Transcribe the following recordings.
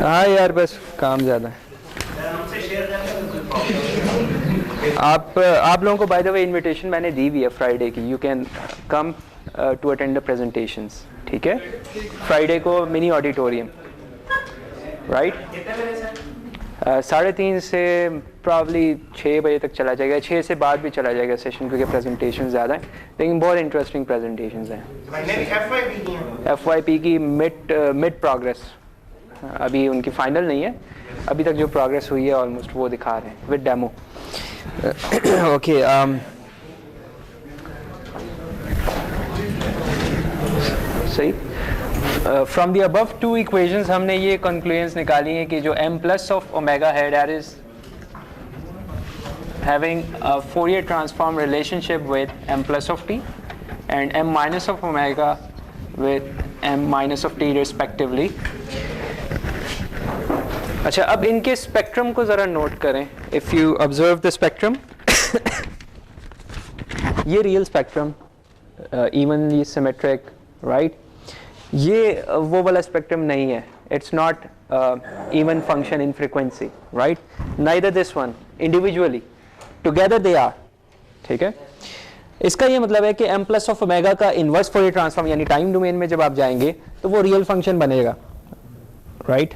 हाँ यार बस काम ज़्यादा है। आप लोगों को बाय द वे इनविटेशन मैंने दी हुई है फ्राइडे की, you can come to attend the presentations, ठीक है? फ्राइडे को मिनी ऑडिटोरियम, राइट? 3:30 से प्रॉब्ली 6 बजे तक चला जाएगा, 6 से बाद भी चला जाएगा सेशन, क्योंकि प्रेजेंटेशन ज़्यादा है लेकिन बहुत इंटरेस्टिंग प्रेजेंटेशंस हैं। FYP की मिड प्रोग्रेस, अभी उनकी फाइनल नहीं है, अभी तक जो प्रोग्रेस हुई है ऑलमोस्ट वो दिखा रहे हैं विद डेमो। ओके, सही। From the above two equations हमने ये कंक्लूजन्स निकाली हैं कि जो m प्लस ऑफ ओमेगा है that is having a Fourier transform relationship with m plus of t and m minus of omega with m minus of t respectively. अच्छा, अब इनके स्पेक्ट्रम को ज़रा नोट करें। If you observe the spectrum, ये real spectrum evenly symmetric, right? ये वो वाला स्पेक्ट्रम नहीं है, it's not even function in frequency, right? Neither this one, individually, together they are, ठीक है? इसका ये मतलब है कि m प्लस ऑफ ओमेगा का इनवर्स फोरियर ट्रांसफॉर्म यानी टाइम डोमेन में जब आप जाएंगे तो वो रियल फंक्शन बनेगा, राइट?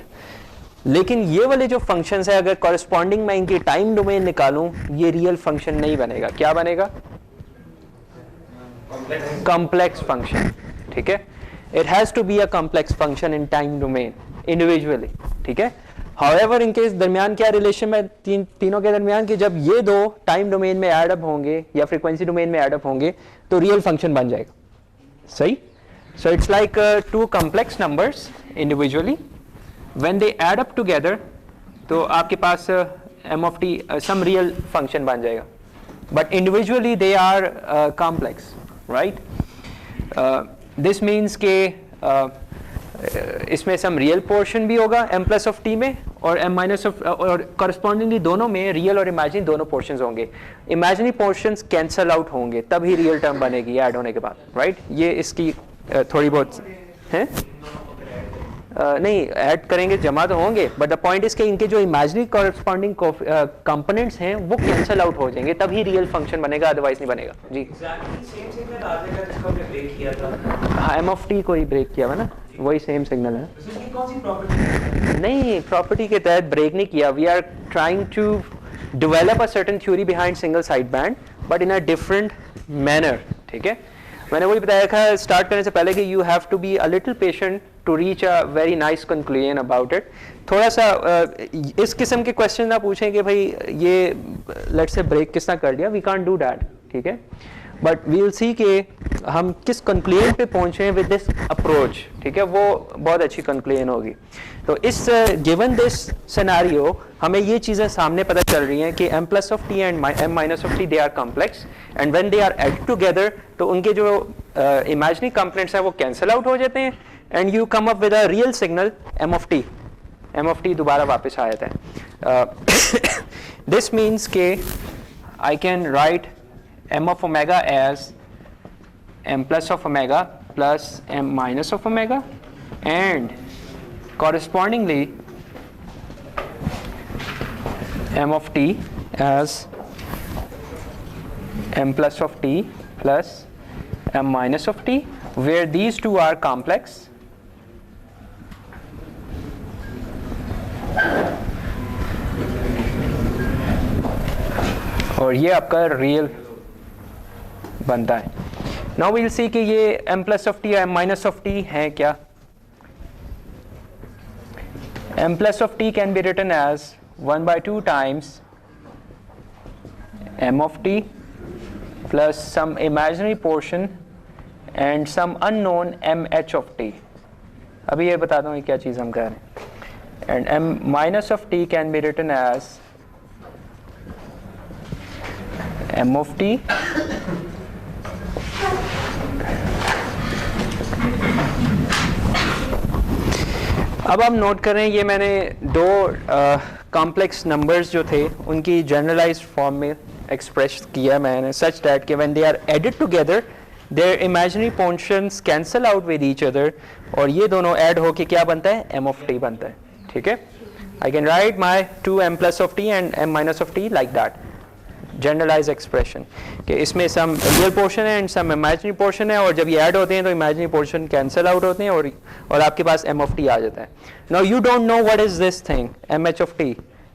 लेकिन ये वाले जो फंक्शंस है अगर कॉरेस्पॉन्डिंग मैं इनकी टाइम डोमेन निकालूं, ये रियल फंक्शन नहीं बनेगा। क्या बनेगा? कॉम्प्लेक्स फंक्शन, ठीक है? It has to be a complex function in time domain individually, ठीक है? हाउएवर इनके दरमियान क्या रिलेशन है तीनों के दरमियान कि जब ये दो टाइम डोमेन में एड अप होंगे या फ्रीक्वेंसी डोमेन में एड अप होंगे तो रियल फंक्शन बन जाएगा, सही? So it's like two complex numbers individually, when they add up together तो आपके पास m of t some real function बन जाएगा, but individually they are complex, right? This means के इसमें some real portion भी होगा m plus of t में और m minus of और correspondingly दोनों में real और imaginary दोनों portions होंगे। imaginary portions cancel out होंगे तभी real term बनेगी add होने के बाद, right? ये इसकी थोड़ी बहुत है, नहीं ऐड करेंगे जमा तो होंगे, बट द पॉइंट इज कि इनके जो इमेजिनरी कॉरेस्पॉन्डिंग कंपोनेंट्स हैं वो कैंसिल आउट हो जाएंगे तभी रियल फंक्शन बनेगा, अदरवाइज नहीं बनेगा। जी हाँ, m ऑफ t को ही ब्रेक किया हुआ ना, वही सेम सिग्नल है। नहीं, प्रॉपर्टी के तहत ब्रेक नहीं किया। We are trying to develop a certain theory behind single side band but in a different manner, ठीक है? मैंने वही बताया था स्टार्ट करने से पहले कि you have to be a little patient to reach a very nice conclusion about it. थोड़ा सा इस किस्म के क्वेश्चन ना पूछें कि भाई ये लेट्स से ब्रेक किसने कर लिया, वी कांट डू दैट, ठीक है? बट वी विल सी कि हम किस कंक्लूजन पे पहुंचे विद दिस अप्रोच, ठीक है? वो बहुत अच्छी कंक्लूजन होगी। तो इस गिवन दिस सिनेरियो हमें ये चीज़ें सामने पता चल रही हैं कि m plus of t and m minus of t they are complex and when they are added together तो उनके जो इमेजिनरी कंपोनेंट्स हैं वो कैंसिल आउट हो जाते हैं and you come up with a real signal m of t दोबारा वापस आ जाता है। दिस मीन्स के आई can write m of omega as m plus of omega plus m minus of omega and correspondingly m of t as m plus of t plus m minus of t where these two are complex और ये आपका real बनता है। Now we will सी कि ये m plus of t या m minus of t है क्या। m plus of t can be written as 1/2 times m of t plus some imaginary portion and some unknown mh of t. अभी ये बता दूं ये क्या चीज़ हम कह रहे हैं। And m minus of t can be written as m of t अब हम नोट करें ये मैंने दो कॉम्प्लेक्स नंबर्स जो थे उनकी जनरलाइज्ड फॉर्म में एक्सप्रेस किया मैंने सच दैट कि when they are added together their imaginary portions cancel out with each other, और ये दोनों ऐड होके क्या बनता है, m of t बनता है, ठीक है। I can write my 2m plus of t and m minus of t like that, generalized expression कि इसमें some real portion है and some imaginary portion है, और जब ये ऐड होते हैं तो imaginary portion cancel out होते हैं और आपके पास m of t आ जाता है। Now you don't know what is this thing mh of t,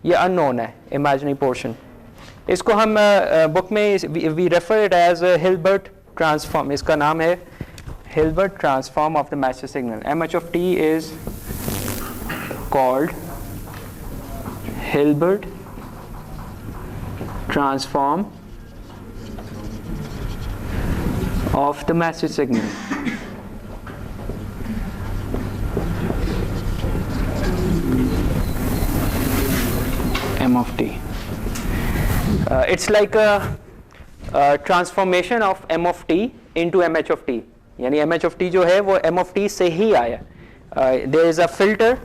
ये unknown है imaginary portion। इसको हम बुक में we refer it as a Hilbert transform, इसका नाम है Hilbert transform of the master signal। mh of t is called Hilbert transform of the message signal। m of t, it's like a transformation of m of t into mh of t, यानी mh of t जो है वो m of t से ही आया। there is a filter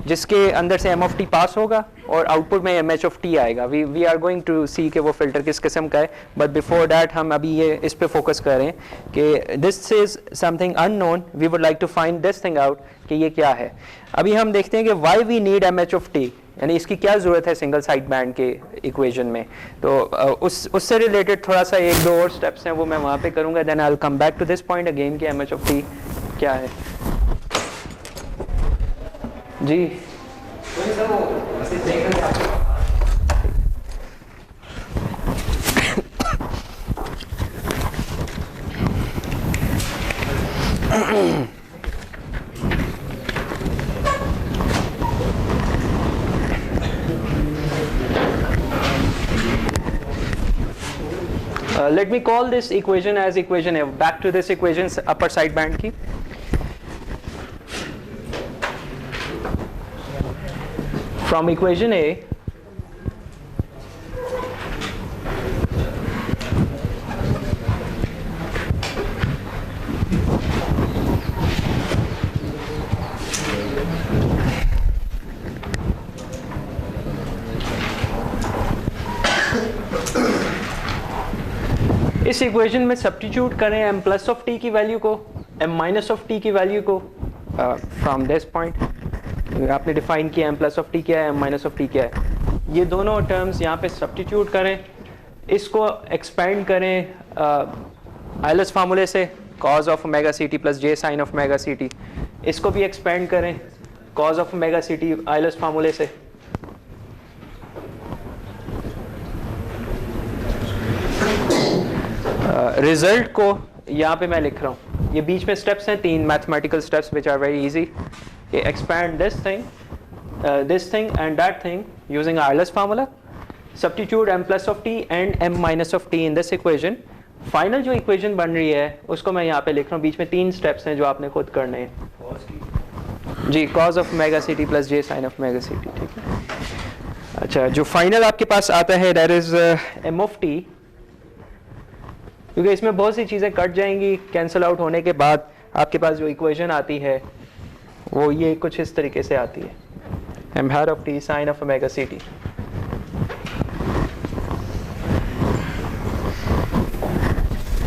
जिसके अंदर से m of t पास होगा और आउटपुट में mh of t आएगा। वी आर गोइंग टू सी कि वो फिल्टर किस किस्म का है, बट बिफोर दैट हम अभी ये इस पे फोकस करें कि this is something unknown, we would like to find this thing out कि ये क्या है। अभी हम देखते हैं कि why we need mh of t, यानी इसकी क्या ज़रूरत है सिंगल साइड बैंड के इक्वेशन में। तो उससे रिलेटेड थोड़ा सा एक दो और स्टेप्स हैं वो मैं वहाँ पे करूँगा, then I will come back to this point again कि mh of t क्या है। जी let me call this equation as equation A. Back to this equation upper side band की। From equation A, इस इक्वेशन में substitute करें m plus of t की value को m माइनस ऑफ t की वैल्यू को फ्रॉम दिस पॉइंट। आपने define किया m प्लस ऑफ t क्या है, m माइनस ऑफ t क्या है, ये दोनों टर्म्स यहाँ पे सब्स्टिट्यूट करें, इसको एक्सपेंड करें आइलस फार्मूले से cos of omega ct plus j sine of omega ct, इसको भी एक्सपेंड करें cos of omega ct Euler's फार्मूले से। रिजल्ट को यहाँ पे मैं लिख रहा हूँ, ये बीच में स्टेप्स हैं तीन mathematical steps which are very easy. Expand this thing and that thing using Euler's formula, substitute m plus of t and m minus of t in this equation. Final जो इक्वेशन बन रही है उसको मैं यहाँ पे लिख रहा हूँ, बीच में तीन स्टेप्स हैं जो आपने खुद करने हैं जी, cos of omega ct plus j sine of omega ct, ठीक है। अच्छा, जो फाइनल आपके पास आता है that is m of t, क्योंकि इसमें बहुत सी चीज़ें कट जाएंगी कैंसिल आउट होने के बाद, आपके पास जो इक्वेशन आती है वो ये कुछ इस तरीके से आती है, m hat of t sin of omega ct।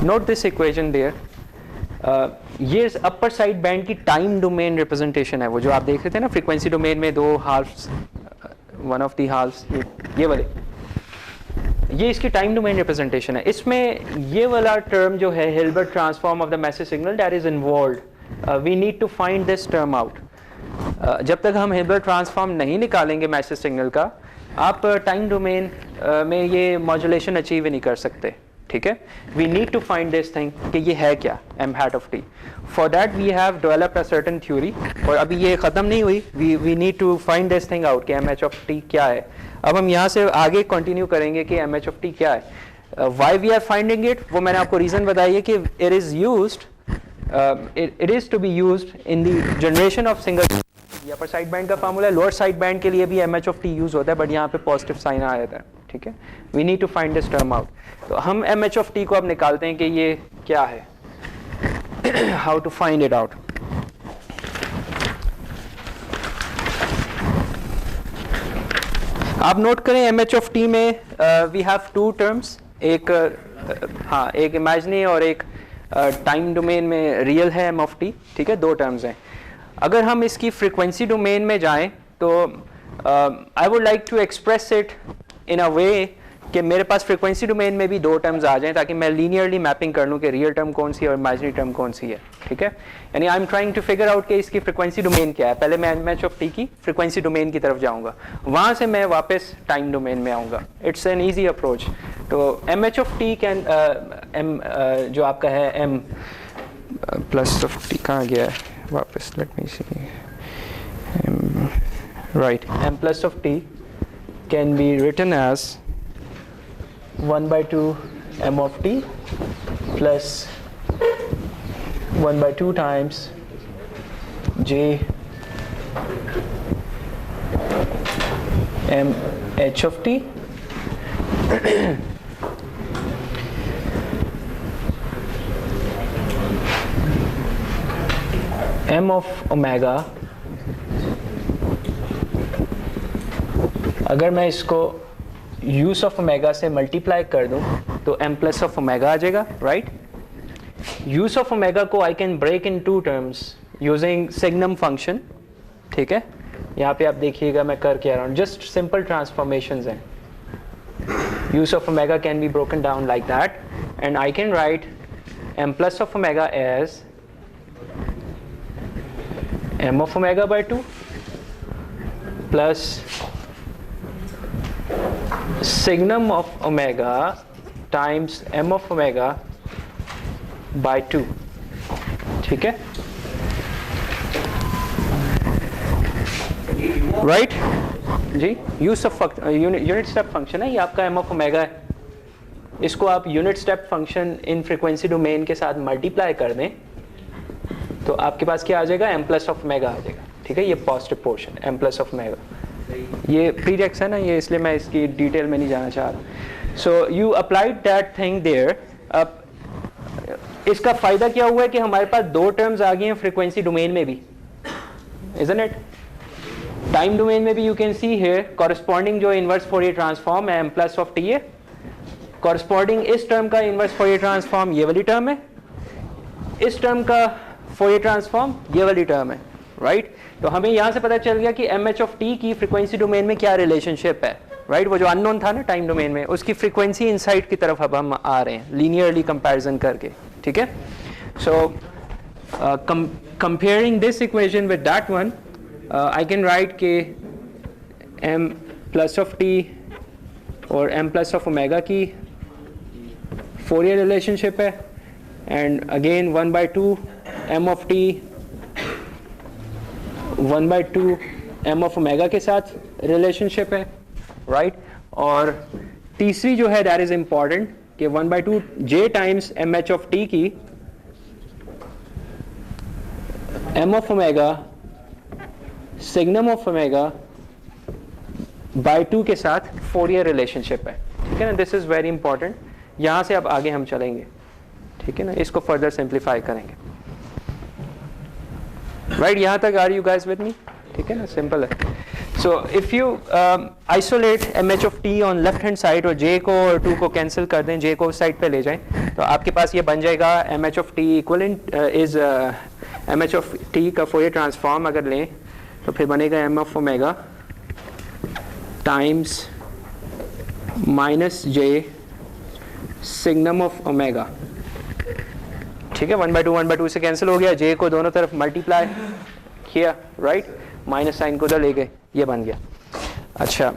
Note this equation there, ये अपर साइड बैंड की टाइम डोमेन रिप्रेजेंटेशन है, वो जो आप देख रहे थे ना फ्रीक्वेंसी डोमेन में दो हाल्फ्स, वन ऑफ दी हाल्फ्स ये वाले, ये इसकी टाइम डोमेन रिप्रेजेंटेशन है। इसमें ये वाला टर्म जो है Hilbert transform of the message signal that is involved, we need to find this term out. जब तक हम हिल्बर्ट ट्रांसफॉर्म नहीं निकालेंगे मैसेज सिग्नल का, आप टाइम डोमेन में ये मॉड्यूलेशन अचीव ही नहीं कर सकते, ठीक है। We need to find this thing कि ये है क्या m hat of t। For that we have developed a certain theory, और अभी ये ख़त्म नहीं हुई, we need to find this thing out कि m h of t क्या है। अब हम यहाँ से आगे कंटिन्यू करेंगे कि m h of t क्या है, why we are finding it, वो मैंने आपको रीज़न बताई है कि it is used, it is to be used in the generation of single. Upper side band का फार्मूला, लोअर साइड बैंड के लिए भी m h of t use होता है, बट यहाँ पे पॉजिटिव साइन आ जाता है, ठीक है। We need to find this term out. तो हम m h of t को अब निकालते हैं कि ये क्या है, how to find it out. आप नोट करें m h of t में वी हैव टू टर्म्स, एक हाँ एक इमेजिनरी और एक टाइम डोमेन में रियल है एम ऑफ टी, ठीक है, 2 टर्म्स हैं। अगर हम इसकी फ्रीक्वेंसी डोमेन में जाएं तो I would like to express it in a way कि मेरे पास फ्रीक्वेंसी डोमेन में भी 2 टर्म्स आ जाएं ताकि मैं लीनियरली मैपिंग कर लूँ कि रियल टर्म कौन सी है और इमेजिनरी टर्म कौन सी है, ठीक है। यानी I am trying to figure out कि इसकी फ्रीक्वेंसी डोमेन क्या है। पहले मैं एम एच ऑफ टी की फ्रीक्वेंसी डोमेन की तरफ जाऊँगा, वहाँ से मैं वापस टाइम डोमेन में आऊँगा। It's an easy approach. तो m H of t can m जो आपका है एम प्लस ऑफ टी कहाँ गया है वापस, let me see, right, m plus of t can be written as 1/2 m of t plus 1/2 times j m h of t m of omega। अगर मैं इसको यूज ऑफ ओमेगा से multiply कर दूं तो m प्लस ऑफ ओमेगा आ जाएगा, right. U of omega को I can break in 2 terms using signum function, ठीक है। यहाँ पे आप देखिएगा मैं कर क्या रहा हूँ, जस्ट सिंपल ट्रांसफॉर्मेशंस हैं। U of omega can be broken down like that and I can write m plus of omega as m of omega by 2 plus signum of omega times m of omega by 2, ठीक है, right जी। U of unit step function है ये आपका m of omega है। इसको आप unit step function in frequency domain के साथ मल्टीप्लाई कर दें तो आपके पास क्या आ जाएगा, m प्लस ऑफ ओमेगा आ जाएगा, ठीक है। ये positive portion m plus of omega, ये प्रीडिक्स है ना ये, इसलिए मैं इसकी डिटेल में नहीं जाना चाह रहा। So you applied that thing there. अब इसका फायदा क्या हुआ है कि हमारे पास 2 टर्म्स आ गई हैं फ्रीक्वेंसी डोमेन में भी, इजंट इट। टाइम डोमेन में भी you can see here corresponding जो इनवर्स फोरियर ट्रांसफॉर्म है m प्लस ऑफ टी है, कॉरस्पॉन्डिंग इस टर्म का इनवर्स फोरियर ट्रांसफॉर्म ये वाली टर्म है, इस टर्म का फोरियर ट्रांसफॉर्म ये वाली टर्म है, राइट। तो हमें यहाँ से पता चल गया कि एम एच ऑफ टी की फ्रीक्वेंसी डोमेन में क्या रिलेशनशिप है, राइट। वो जो अननोन था ना टाइम डोमेन में, उसकी फ्रीक्वेंसी इनसाइड की तरफ अब हम आ रहे हैं लीनियरली कंपैरिजन करके, ठीक है। सो comparing this equation with that one I can right के एम प्लस ऑफ टी और एम प्लस ऑफ ओमेगा की फोरियर रिलेशनशिप है and again 1/2 m of T 1/2 m of omega के साथ रिलेशनशिप है, राइट। और तीसरी जो है दैट इज इंपॉर्टेंट कि 1/2 j times m h of t की m of omega signum of omega by 2 के साथ फोरियर रिलेशनशिप है, ठीक है ना। This is very important. यहाँ से अब आगे हम चलेंगे, ठीक है ना, इसको फर्दर सिंप्लीफाई करेंगे, राइट। यहाँ तक are you guys with me, ठीक है ना, सिंपल है। So if you isolate m H of t on left hand side और जे को और 2 को कैंसिल कर दें, जे को उस साइड पे ले जाएं, तो आपके पास ये बन जाएगा m H of t equivalent is m H of t का फोरियर ट्रांसफॉर्म अगर लें तो फिर बनेगा m of omega times minus J signum of omega, ठीक है। 1/2 से कैंसिल हो गया, जे को दोनों तरफ मल्टीप्लाई किया, राइट, माइनस साइन को उधर ले गए, ये बन गया। अच्छा,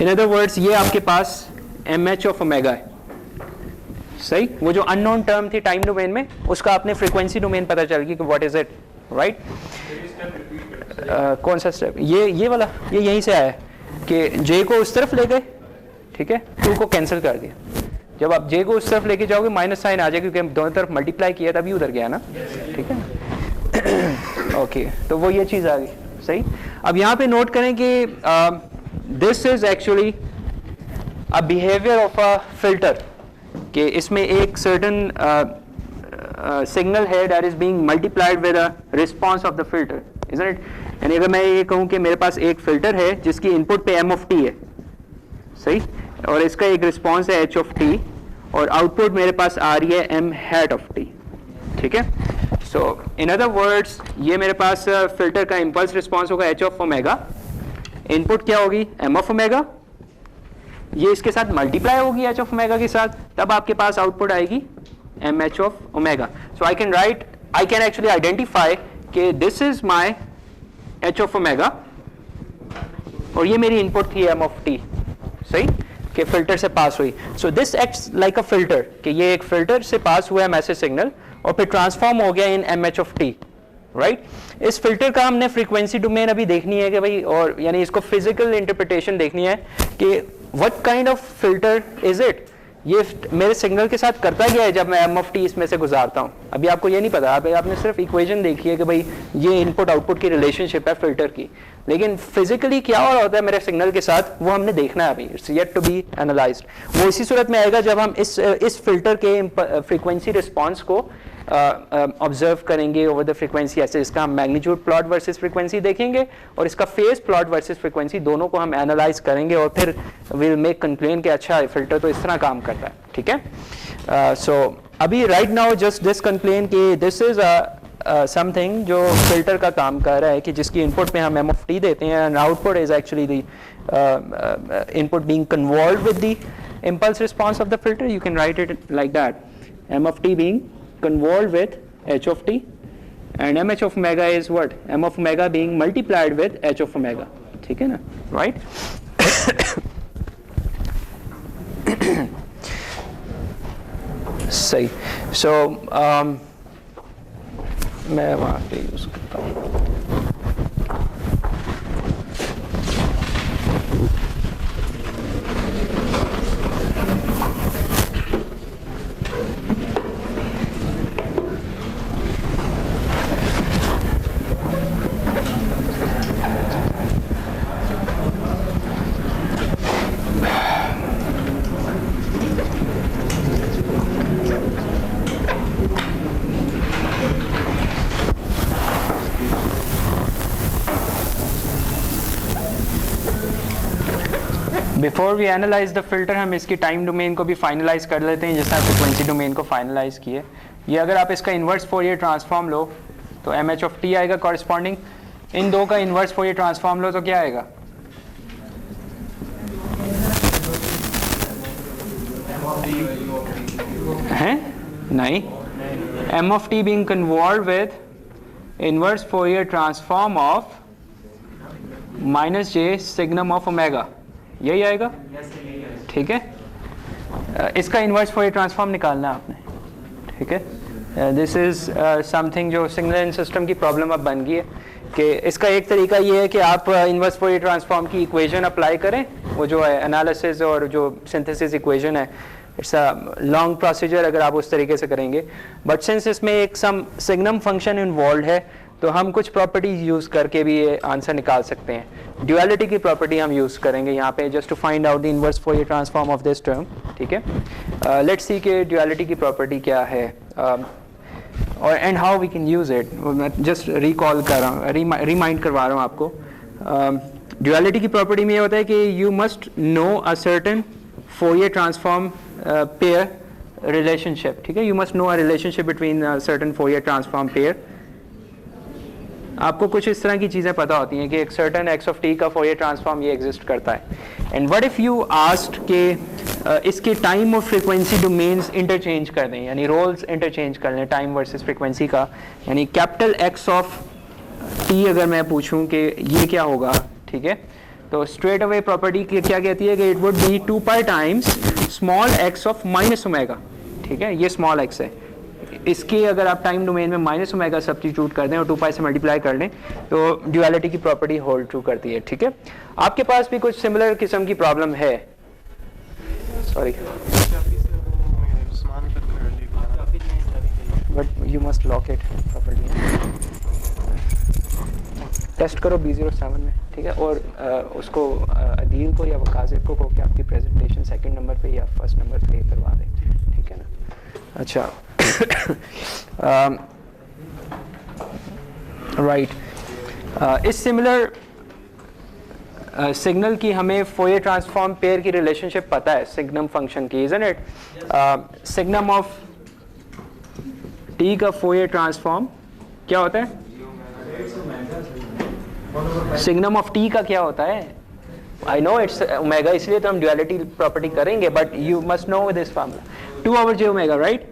इन अदर वर्ड्स ये आपके पास एम एच ऑफ ओमेगा है, सही। वो जो अननोन टर्म थी टाइम डोमेन में, उसका आपने फ्रीक्वेंसी डोमेन पता चल गई कि व्हाट इज इट, राइट। कौन सा स्टेप, ये वाला, ये यहीं से आया कि जे को उस तरफ ले गए, ठीक है, 2 को कैंसिल कर दिया। जब आप जे को उस तरफ लेके जाओगे माइनस साइन आ जाएगा क्योंकि हम दोनों तरफ मल्टीप्लाई किया तभी उधर गया ना, ठीक है। ओके, तो वो ये चीज़ आ गई, सही। अब यहाँ पे नोट करें कि this is actually a behaviour of a filter, कि इसमें एक सर्टन सिग्नल है that is being multiplied with a response of the filter, isn't it. यानी अगर मैं ये कहूँ कि मेरे पास एक फिल्टर है जिसकी इनपुट पे m ऑफ t है, सही, और इसका एक रिस्पांस है h ऑफ t, और आउटपुट मेरे पास आ रही है m hat of t, ठीक है। सो इन अदर वर्ड्स ये मेरे पास फिल्टर का इम्पल्स रिस्पॉन्स होगा h of ओमेगा, इनपुट क्या होगी m of ओमेगा, ये इसके साथ मल्टीप्लाई होगी h of ओमेगा के साथ, तब आपके पास आउटपुट आएगी m h of omega. So I can actually identify कि this is my h of omega और ये मेरी इनपुट थी m of t, सही, कि फिल्टर से पास हुई। So this acts like a filter, कि ये एक फिल्टर से पास हुआ है मैसेज सिग्नल और फिर ट्रांसफॉर्म हो गया in M H of t, right. इस फिल्टर का हमने फ्रीक्वेंसी डोमेन अभी देखनी है कि भाई, और यानी इसको फिजिकल इंटरप्रिटेशन देखनी है कि what kind of filter is it, ये मेरे सिग्नल के साथ करता गया है जब मैं एम ऑफ टी इसमें से गुजारता हूँ। अभी आपको ये नहीं पता, आपने सिर्फ इक्वेशन देखी है कि भाई ये इनपुट आउटपुट की रिलेशनशिप है फिल्टर की, लेकिन फिजिकली क्या हो रहा होता है मेरे सिग्नल के साथ वो हमने देखना है अभी, it's yet to be analysed. वो इसी सूरत में आएगा जब हम इस फिल्टर के फ्रीक्वेंसी रिस्पॉन्स को ऑब्जर्व करेंगे ओवर द फ्रीक्वेंसी। ऐसे इसका हम मैग्नीट्यूड प्लॉट वर्सेस फ्रीक्वेंसी देखेंगे और इसका फेज प्लॉट वर्सेस फ्रीक्वेंसी दोनों को हम एनालाइज करेंगे और फिर विल मेक कंक्लूजन कि अच्छा फिल्टर तो इस तरह काम करता है, ठीक है। सो अभी right now just this conclusion कि दिस इज समथिंग जो फिल्टर का काम कर रहा है कि जिसकी इनपुट में हम एम ऑफ टी देते हैं and output is actually the input being convolved with the impulse response of the filter. You can write it like that, m of t being convolved with h of t and m h of omega is what, m of omega being multiplied with h of omega, ठीक है ना, right? सही। so मैं वहाँ पे use करता हूँ। Before we analyse the filter हम इसकी टाइम डोमेन को भी फाइनलाइज कर लेते हैं, जैसा फ्रिक्वेंसी डोमेन को फाइनलाइज किए। ये अगर आप इसका इन्वर्स फोरियर ट्रांसफॉर्म लो तो एम एच ऑफ टी आएगा कॉरस्पॉन्डिंग, इन दो का इन्वर्स फोरियर ट्रांसफॉर्म लो तो क्या आएगा, हैं नहीं, m of t being convolved with inverse Fourier transform of minus J signum of omega, यही आएगा, ठीक है। इसका इन्वर्स फोरियर ट्रांसफॉर्म निकालना है आपने, ठीक है। दिस इज समथिंग जो सिग्नल एंड सिस्टम की प्रॉब्लम अब बन गई है कि इसका एक तरीका ये है कि आप इन्वर्स फोरियर ट्रांसफॉर्म की इक्वेशन अप्लाई करें, वो जो है एनालिसिस और जो सिंथेसिस इक्वेशन है, इट्स अ लॉन्ग प्रोसीजर अगर आप उस तरीके से करेंगे, बट सिंस इसमें एक सम सिग्नम फंक्शन इन्वॉल्व है तो हम कुछ प्रॉपर्टीज यूज़ करके भी ये आंसर निकाल सकते हैं। ड्यूअलिटी की प्रॉपर्टी हम यूज़ करेंगे यहाँ पे just to find out the inverse Fourier transform of this term, ठीक है। लेट्स सी के ड्यूअलिटी की प्रॉपर्टी क्या है और and how we can use it. मैं जस्ट रिकॉल कर रहा हूँ, रिमाइंड करवा रहा हूँ आपको। ड्यूअलिटी की प्रॉपर्टी में ये होता है कि you must know a certain Fourier transform pair relationship, ठीक है। You must know a relationship between certain Fourier transform pair. आपको कुछ इस तरह की चीज़ें पता होती हैं कि एक सर्टेन एक्स ऑफ टी का फोरियर ट्रांसफॉर्म ये एग्जिस्ट करता है। And what if you asked के इसके टाइम और फ्रीक्वेंसी डोमेन्स इंटरचेंज कर दें, यानी रोल्स इंटरचेंज कर लें टाइम वर्सेस फ्रीक्वेंसी का, यानी कैपिटल एक्स ऑफ टी अगर मैं पूछूं कि ये क्या होगा, ठीक है, तो स्ट्रेट अवे प्रॉपर्टी क्या कहती है कि it would be 2 pi times small x of minus omega, ठीक है, ये स्मॉल एक्स है। इसके अगर आप टाइम डोमेन में माइनस ओमेगा सब्स्टिट्यूट कर दें और 2 पाई से मल्टीप्लाई कर लें तो ड्यूअलिटी की प्रॉपर्टी होल्ड ट्रू करती है, ठीक है। आपके पास भी कुछ सिमिलर किस्म की प्रॉब्लम है, sorry, but you must lock it properly, test करो B07 में, ठीक है, और उसको अदील को या वकाज़िब को कि आपकी प्रेजेंटेशन सेकंड नंबर पे या फर्स्ट नंबर पे करवा दें, ठीक है ना। अच्छा राइट, इस सिमिलर सिग्नल की हमें फोरियर ट्रांसफॉर्म पेयर की रिलेशनशिप पता है सिग्नम फंक्शन की, isn't it? Signum of t का फोरियर ट्रांसफॉर्म क्या होता है? सिग्नम ऑफ टी का क्या होता है? आई नो इट्स ओमेगा, इसलिए तो हम ड्यूअलिटी प्रॉपर्टी करेंगे, but you must know this formula 2/j omega, right?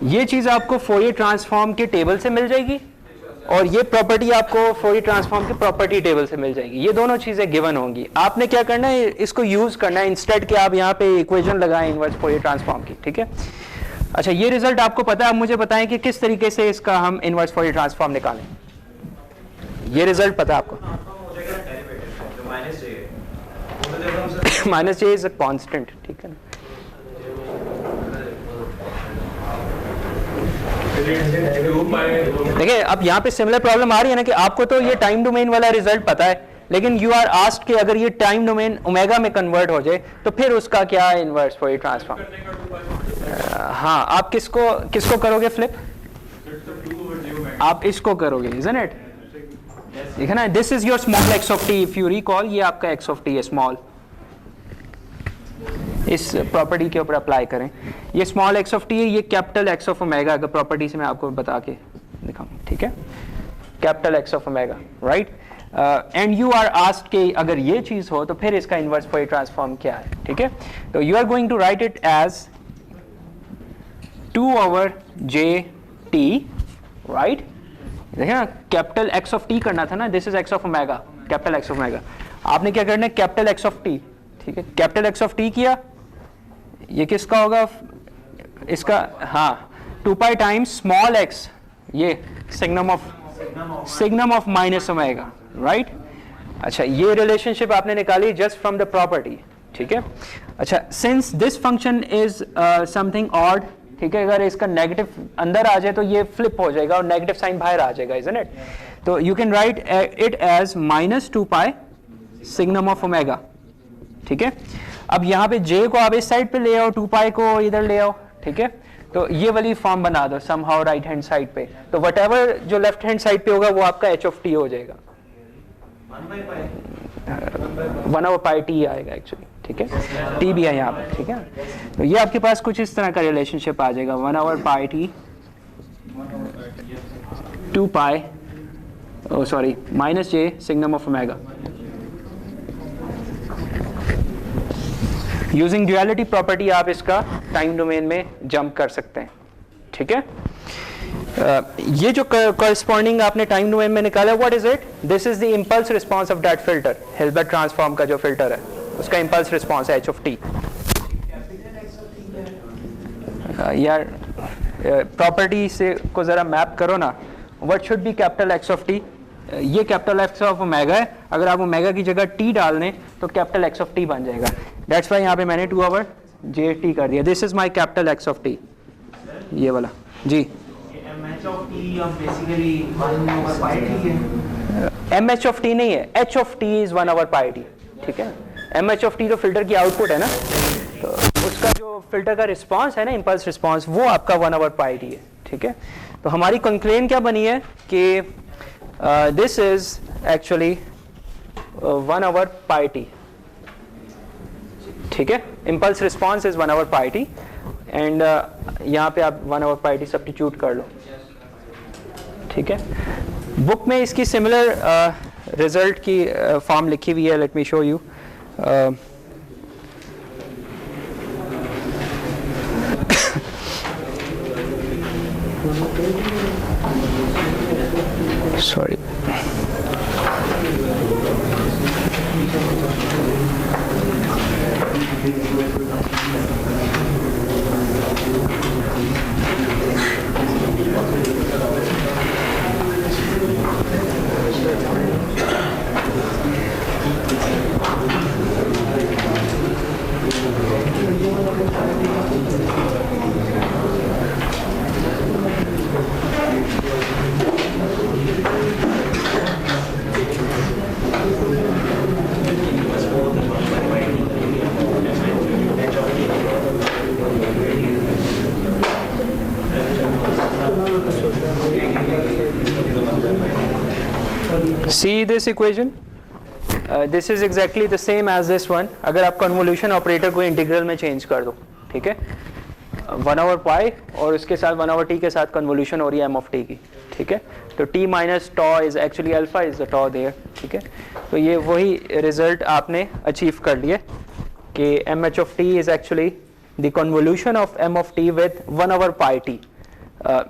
ये चीज आपको फोरियर ट्रांसफॉर्म के टेबल से मिल जाएगी और ये प्रॉपर्टी आपको फोरियर ट्रांसफॉर्म के प्रॉपर्टी टेबल से मिल जाएगी। ये दोनों चीजें गिवन होंगी। आपने क्या करना है, इसको यूज करना है इंस्टेड के आप यहाँ पे इक्वेशन लगाएं इनवर्स फोरियर ट्रांसफॉर्म की, ठीक है? अच्छा, ये रिजल्ट आपको पता है, अब मुझे बताएं कि किस तरीके से इसका हम इनवर्स फोरियर ट्रांसफॉर्म निकालें। ये रिजल्ट पता है आपको? Minus J is a constant, ठीक है ना? देखिए अब यहाँ पे सिमिलर प्रॉब्लम आ रही है ना कि आपको तो ये टाइम डोमेन वाला रिजल्ट पता है, लेकिन यू आर आस्क्ड कि अगर ये टाइम डोमेन ओमेगा में कन्वर्ट हो जाए तो फिर उसका क्या इनवर्स फोरियर ट्रांसफॉर्म? हाँ, आप किसको करोगे फ्लिप? आप इसको करोगे, इजंट इट? ठीक है ना? This is your small x of T, if you recall, ये आपका एक्स ऑफ टी है स्मॉल। इस प्रॉपर्टी के ऊपर अप्लाई करें, ये स्मॉल एक्स ऑफ टी है, ये कैपिटल एक्स ऑफ ओमेगा अगर प्रॉपर्टी से मैं आपको बता के दिखाऊं, ठीक है? Capital X of omega, right? And you are asked कि अगर ये चीज हो तो फिर इसका इनवर्स फोरियर ट्रांसफॉर्म क्या है, ठीक है? तो you are going to write it as 2/j t, right? देखिए ना, कैपिटल एक्स ऑफ टी करना था ना, this is x of omega, capital X of omega. आपने क्या करना है, कैपिटल एक्स ऑफ टी, ठीक है? कैपिटल एक्स ऑफ टी किया, ये किसका होगा? इसका, हाँ, 2 टाइम्स स्मॉल एक्स, ये signum of minus omega, right? अच्छा, ये रिलेशनशिप आपने निकाली जस्ट फ्रॉम द प्रॉपर्टी, ठीक है? अच्छा, since this function is something odd, ठीक है, अगर इसका नेगेटिव अंदर आ जाए तो ये फ्लिप हो जाएगा और नेगेटिव साइन बाहर आ जाएगा, इजंट इट? तो you can write it as -2 signum of omega, ठीक है? अब यहाँ पे j को आप इस साइड पे ले आओ, 2 को इधर ले आओ, ठीक है? तो ये वाली फॉर्म बना दो समहाउ राइट हैंड साइड पे, तो व्हाटएवर जो लेफ्ट हैंड साइड पे होगा वो आपका h ऑफ t हो जाएगा, 1/πt आएगा एक्चुअली, ठीक है? t भी है यहाँ पे, ठीक है? तो ये आपके पास कुछ इस तरह का रिलेशनशिप आ जाएगा, 1/πt 2 sorry -j signum of omega. Using duality property आप इसका टाइम डोमेन में जंप कर सकते हैं, ठीक है? ये जो कॉरेस्पॉन्डिंग आपने टाइम डोमेन में निकाला, what is it? This is the impulse response of that filter, Hilbert transform का जो फिल्टर है उसका इंपल्स रिस्पांस है h ऑफ t। यार प्रॉपर्टी से को जरा मैप करो ना, what should be capital x of t? ये कैपिटल एक्स ऑफ ओमेगा है, अगर आप ओमेगा की जगह t डाल दें तो कैपिटल एक्स ऑफ t बन जाएगा। दैट्स वाई यहाँ पे मैंने 2/j t कर दिया। This is my capital X of t, ये वाला जी। एम एच ऑफ टी नहीं है, h of t is 1/πt, ठीक है? एम एच ऑफ टी तो फिल्टर की आउटपुट है ना, तो उसका जो फिल्टर का रिस्पॉन्स है ना, इंपल्स रिस्पॉन्स, वो आपका 1/πt है, ठीक है? तो हमारी कंक्लेन क्या बनी है कि this is actually 1/πt, ठीक है? impulse response is 1/πt and यहाँ पे आप 1/πt सब्स्टिट्यूट कर लो, ठीक है? बुक में इसकी सिमिलर रिजल्ट की फॉर्म लिखी हुई है, let me show you. Sorry. See this equation? This is exactly the same as this one. अगर आप कन्वोल्यूशन ऑपरेटर को इंटीग्रल में चेंज कर दो, ठीक है, 1/पाई और उसके साथ 1/t के साथ कन्वोल्यूशन हो रही है m ऑफ t की, ठीक है, तो t minus tau is actually alpha is the tau there, ठीक है. तो ये वही रिजल्ट आपने अचीव कर लिए कि mh of t is actually the convolution of m of t with 1/πt.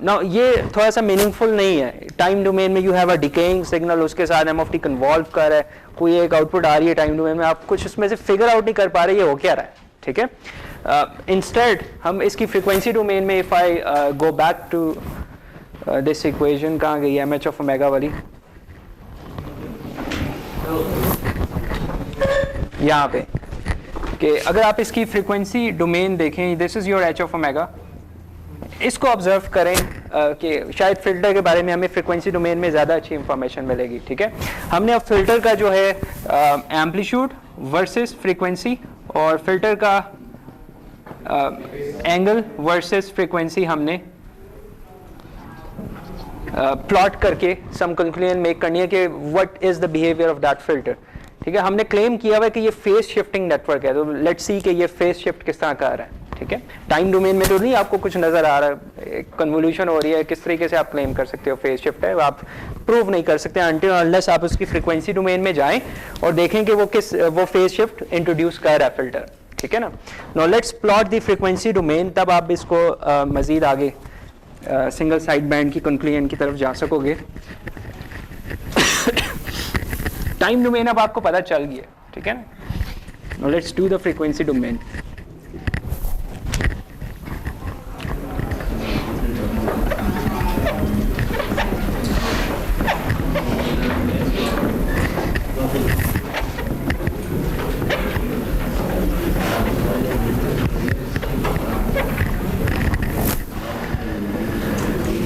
Now ये थोड़ा सा मीनिंगफुल नहीं है. टाइम डोमेन में you have a decaying signal, उसके साथ m ऑफ t कन्वॉल्व कर रहा है, कोई एक आउटपुट आ रही है टाइम डोमेन में, आप कुछ उसमें से फिगर आउट नहीं कर पा रहे ये हो क्या रहा है, ठीक है. इंस्टेड हम इसकी फ्रीक्वेंसी डोमेन में if I go back to this equation, कहाँ गई एम एच ऑफ ओमेगा वाली, यहाँ पे, कि अगर आप इसकी फ्रीक्वेंसी डोमेन देखें, this is your H of omega, इसको ऑब्जर्व करें कि शायद फिल्टर के बारे में हमें फ्रीक्वेंसी डोमेन में ज़्यादा अच्छी इंफॉर्मेशन मिलेगी, ठीक है. हमने अब फिल्टर का जो है एम्पलीट्यूड वर्सेस फ्रीक्वेंसी और फिल्टर का एंगल वर्सेस फ्रीक्वेंसी हमने प्लॉट करके सम कंक्लूजन मेक करनी है कि what is the behaviour of that filter, ठीक है. हमने क्लेम किया हुआ है कि ये फेज शिफ्टिंग नेटवर्क है, तो लेट्स सी कि ये फेज शिफ्ट किस तरह कर रहा है, ठीक है. टाइम डोमेन में तो नहीं आपको कुछ नजर आ रहा है, कन्वोल्यूशन हो रही है, किस तरीके से आप क्लेम कर सकते हो फेज शिफ्ट है, आप प्रूव नहीं कर सकते अनटिल अनलेस आप उसकी फ्रीक्वेंसी डोमेन में जाएं और देखें कि वो फेज शिफ्ट इंट्रोड्यूस कर रहा है फिल्टर, ठीक है ना. Now let's plot the frequency domain, तब आप इसको मजीद आगे सिंगल साइड बैंड की कंक्लूजन की तरफ जा सकोगे. टाइम डोमेन अब आपको पता चल गया, ठीक है ना. Now let's do the frequency domain.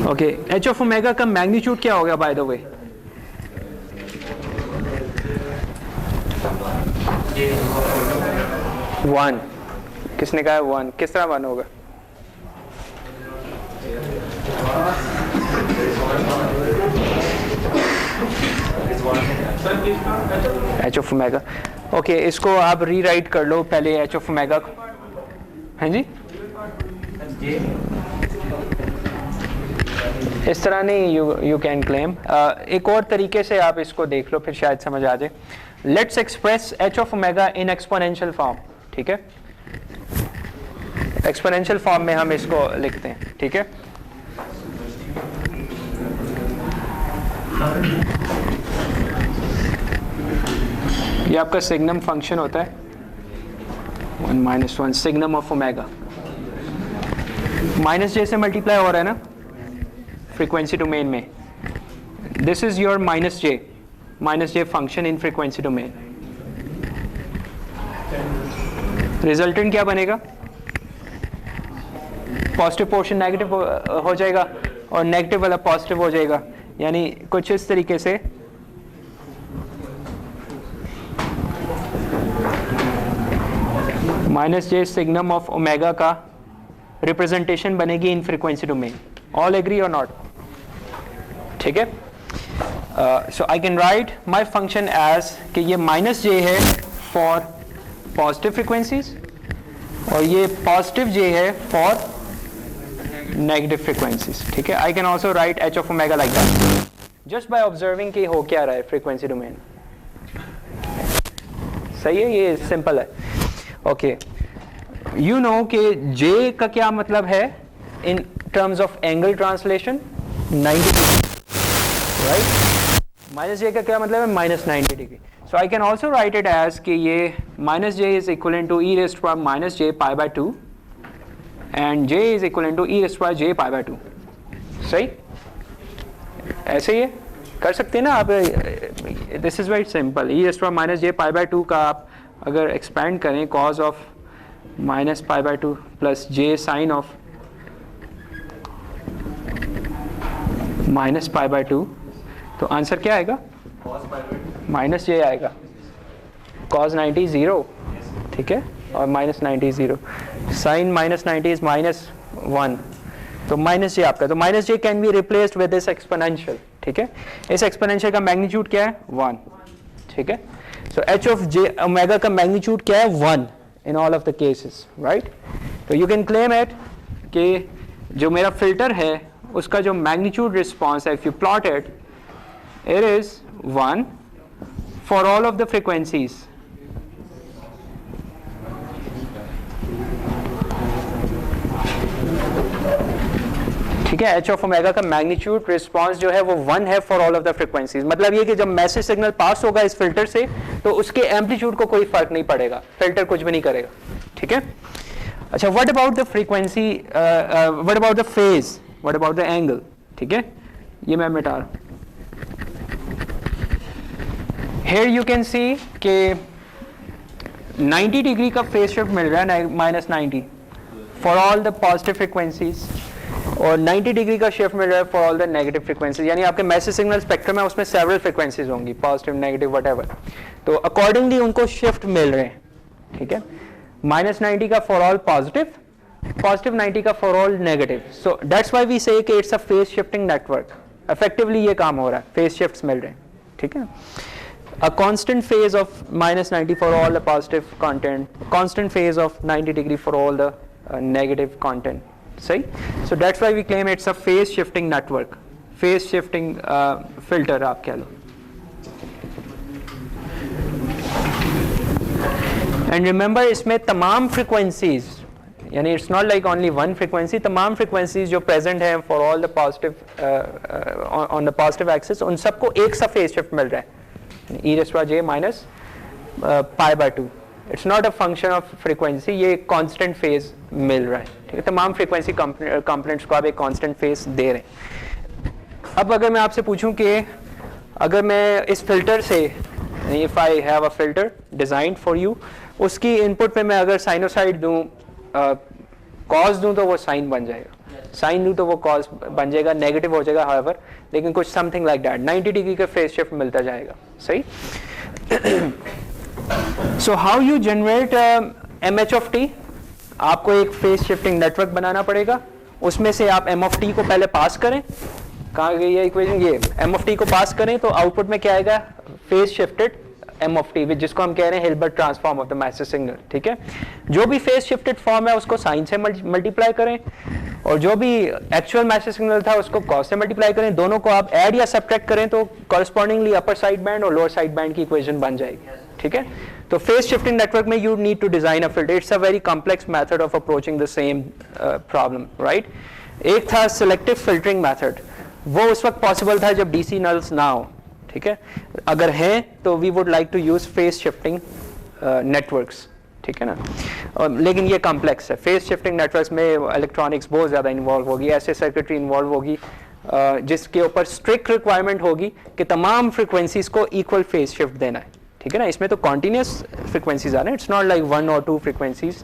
Okay, H of omega का मैग्नीट्यूड क्या होगा बाय द वे? वन. किसने कहा 1? किस तरह 1 होगा? H of omega. ओके, इसको आप रीराइट कर लो पहले एच ऑफ ओमेगा को. हाँ जी, इस तरह नहीं, यू कैन क्लेम. एक और तरीके से आप इसको देख लो, फिर शायद समझ आ जाए. Let's express H of omega in exponential form, ठीक है. एक्सपोनेंशियल फॉर्म में हम इसको लिखते हैं, ठीक है. ये आपका सिग्नम फंक्शन होता है 1 - 1 सिग्नम ऑफ ओमेगा, माइनस जे से मल्टीप्लाई हो रहा है ना फ्रीक्वेंसी डोमेन में. This is your minus J function in frequency domain. Resultant क्या बनेगा? पॉजिटिव पोर्शन नेगेटिव हो जाएगा और नेगेटिव वाला पॉजिटिव हो जाएगा, यानी कुछ इस तरीके से minus J signum of omega का रिप्रेजेंटेशन बनेगी in frequency domain. All agree और नॉट? ठीक है. So I can write my function as कि ये माइनस जे है फॉर पॉजिटिव फ्रीक्वेंसीज और ये पॉजिटिव जे है फॉर नेगेटिव फ्रीक्वेंसीज, ठीक है. I can also right H of omega like that just by observing कि हो क्या रहा है फ्रीक्वेंसी डोमेन. सही है, ये सिंपल है. ओके, यू नो कि जे का क्या मतलब है in terms of angle translation 90 degree, right? Minus j का क्या मतलब है? Minus 90 degree. So I can also write it as कि ये minus j is equivalent to e raised to power minus j pi by 2 and j is equivalent to e raised to power j pi by 2. सही? ऐसे ही कर सकते हैं ना आप. This is very simple. e raised to power minus j pi by 2 का आप अगर expand करें cos of minus pi by 2 plus j sin of minus pi bye 2, तो आंसर क्या आएगा? माइनस जे आएगा. कॉस 90 0, ठीक है, और minus 90 0. Sine minus 90 is minus 1, तो माइनस जे आपका. तो minus J can be replaced with this exponential, ठीक है. इस एक्सपोनेंशियल का मैग्नीट्यूड क्या है? 1, ठीक है. So H of J omega का मैग्नीट्यूड क्या है 1 in all of the cases, right? तो यू कैन क्लेम इट कि जो मेरा फिल्टर है उसका जो मैग्नीट्यूड रिस्पॉन्स है, if you plot it, it is 1 for all of the frequencies. ठीक है, एच ऑफ ओमेगा का मैग्नीट्यूड रिस्पॉन्स जो है वो 1 है for all of the frequencies. मतलब ये कि जब मैसेज सिग्नल पास होगा इस फिल्टर से तो उसके एम्पलीट्यूड को कोई फर्क नहीं पड़ेगा, फिल्टर कुछ भी नहीं करेगा। ठीक है, अच्छा, what about the frequency, what about the phase, what about the angle? ठीक है, ये मैं मिटा रहा हूं। हियर यू कैन सी कि 90 डिग्री का फेज शिफ्ट मिल रहा है, -90 for all the positive frequencies, और 90 डिग्री का शिफ्ट मिल रहा है for all the negative frequencies. यानी आपके मैसेज सिग्नल स्पेक्ट्रम है उसमें सेवरल फ्रीक्वेंसीज होंगी, पॉजिटिव, नेगेटिव, व्हाटएवर, तो अकॉर्डिंगली उनको शिफ्ट मिल रहे हैं। ठीक है, -90 का फॉर ऑल पॉजिटिव, पॉजिटिव 90 का for all negative. So that's why we say कि it's a phase shifting network. Effectively ये काम हो रहा है, फेज शिफ्ट्स मिल रहे हैं। ठीक है, a constant phase of -90 for all the positive content, constant phase of 90 degree for all the negative content. सही? So that's why we claim it's a phase shifting network, phase shifting filter आप कह लो। And remember इसमें तमाम frequencies, यानी it's not like only one frequency, तमाम frequencies जो present हैं for all the positive on the positive axis, उन सबको एक सा phase shift मिल रहा है, e raised to j minus pi/2। It's not a function of frequency, ये कांस्टेंट फेज मिल रहा है। ठीक है, तमाम फ्रीक्वेंसी कंपोनेंट्स को आप एक कांस्टेंट फेज दे रहे हैं। अब अगर मैं आपसे पूछूं कि अगर मैं इस फिल्टर से, if I have a filter designed for you, उसकी इनपुट पे मैं अगर साइनोसाइड दूं, कॉज दूं तो वो साइन बन जाएगा, साइन दूं तो वो कॉज बन जाएगा, नेगेटिव हो जाएगा हाउएवर, लेकिन कुछ समथिंग लाइक दैट 90 डिग्री का फेज शिफ्ट मिलता जाएगा। सही? So how you generate MH of t? आपको एक फेज शिफ्टिंग नेटवर्क बनाना पड़ेगा, उसमें से आप M of t को पहले पास करें। कहाँ गई है इक्वेशन? ये M of t को पास करें तो आउटपुट में क्या आएगा? Phase shifted M of t, जिसको हम कह रहे हैं Hilbert transform of the message signal. ठीक है, जो भी फेज शिफ्टेड फॉर्म है उसको साइन से मल्टीप्लाई करें, और जो भी एक्चुअल मैसेज सिग्नल था उसको कॉस से मल्टीप्लाई करें। दोनों को आप ऐड या सब्ट्रैक्ट करें तो कॉरस्पॉन्डिंगली अपर साइड बैंड और लोअर साइड बैंड की इक्वेशन बन जाएगी। ठीक है, तो फेज शिफ्टिंग नेटवर्क में you need to design a filter. It's a very complex method of approaching the same problem, right? एक था सिलेक्टिव फिल्टरिंग मेथड, वो उस वक्त पॉसिबल था जब डीसी नल्स ना हो। ठीक है, अगर है तो we would like to use phase shifting networks. ठीक है ना, लेकिन ये कॉम्प्लेक्स है। फेज शिफ्टिंग नेटवर्क्स में इलेक्ट्रॉनिक्स बहुत ज़्यादा इन्वॉल्व होगी, ऐसे सर्किटरी इन्वॉल्व होगी जिसके ऊपर स्ट्रिक्ट रिक्वायरमेंट होगी कि तमाम फ्रिक्वेंसीज को इक्वल फेज शिफ्ट देना है। ठीक है ना, इसमें तो कॉन्टीन्यूस फ्रिक्वेंसीज आ रहे हैं, इट्स नॉट लाइक 1 और 2 फ्रिक्वेंसीज।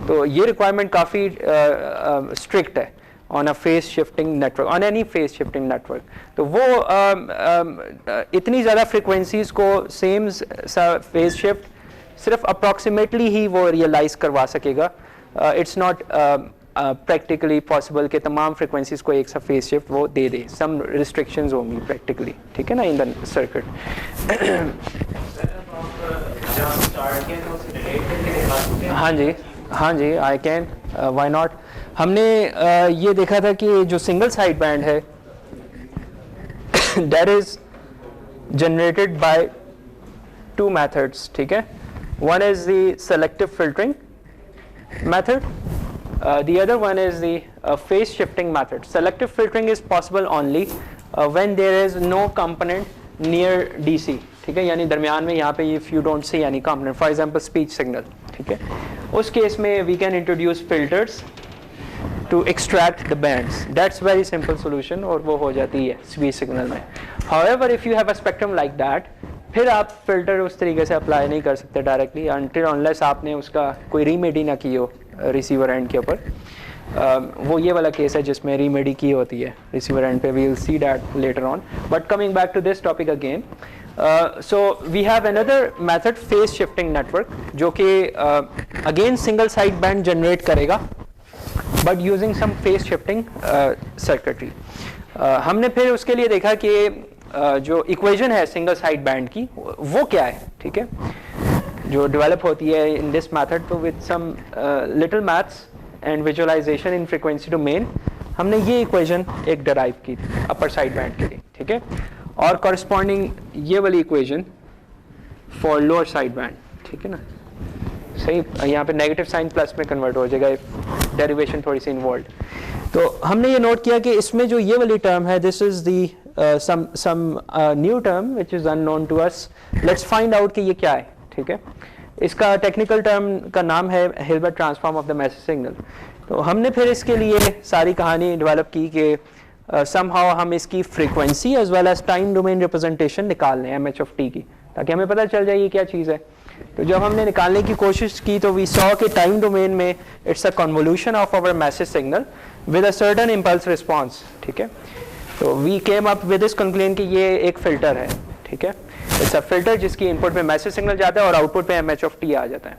तो ये रिक्वायरमेंट काफ़ी स्ट्रिक्ट है on a phase shifting network, on any phase shifting network. तो वो इतनी ज़्यादा फ्रिक्वेंसीज को सेम सा फेज शिफ्ट सिर्फ अप्रॉक्सीमेटली ही वो रियलाइज करवा सकेगा। इट्स नॉट प्रैक्टिकली पॉसिबल कि तमाम फ्रिक्वेंसीज को एक सा फेज शिफ्ट वो दे दे, सम रिस्ट्रिक्शंस होंगी प्रैक्टिकली। ठीक है ना, इन द सर्किट। हाँ जी, हाँ जी, आई कैन, व्हाई नॉट। हमने ये देखा था कि जो सिंगल साइड बैंड है that is generated by 2 methods। ठीक है, one is the selective filtering method, the other one is the phase shifting method. Selective filtering is possible only when there is no component near DC। ठीक है, यानी दरमियान में यहाँ पे if you don't see any component, for example speech signal। ठीक है, उस केस में we can introduce filters to extract the bands. That's very simple solution और वो हो जाती है speech signal में। However, if you have a spectrum like that, फिर आप फिल्टर उस तरीके से अप्लाई नहीं कर सकते डायरेक्टली until unless आपने उसका कोई रीमेडी ना की हो रिसीवर एंड के ऊपर। वो ये वाला केस है जिसमें रीमेडी की होती है रिसीवर एंड पे। We will see that later on, but coming back to this topic again, so we have another method phase shifting network, जो कि again single side band generate करेगा but using some phase shifting circuitry. हमने फिर उसके लिए देखा कि जो इक्वेशन है सिंगल साइड बैंड की वो क्या है, ठीक है, जो डेवलप होती है इन दिस मेथड। तो with some little maths and visualisation in frequency domain हमने ये इक्वेशन एक डिराइव की थी अपर साइड बैंड के लिए, ठीक है, और कॉरस्पॉन्डिंग ये वाली equation for lower side band, ठीक है ना, सही। यहाँ पे नेगेटिव साइन प्लस में कन्वर्ट हो जाएगा, डेरिवेशन थोड़ी सी इन्वॉल्व। तो हमने ये नोट किया कि इसमें जो ये वाली टर्म है, this is the some new term which is unknown to us. Let's find out कि ये क्या है, ठीक है। इसका टेक्निकल टर्म का नाम है Hilbert transform of the message signal. तो हमने फिर इसके लिए सारी कहानी डेवलप की कि समहाउ हम इसकी frequency as well as time domain representation निकाल लें एम एच ऑफ टी की, ताकि हमें पता चल जाए ये क्या चीज़ है। तो जब हमने निकालने की कोशिश की तो वी सॉ कि टाइम डोमेन में it's a convolution of our message signal with a certain impulse response, ठीक है। तो we came up with this conclusion कि ये एक फिल्टर है, ठीक है, इट्स अ फिल्टर जिसकी इनपुट में मैसेज सिग्नल जाता है और आउटपुट में एम एच ऑफ टी आ जाता है।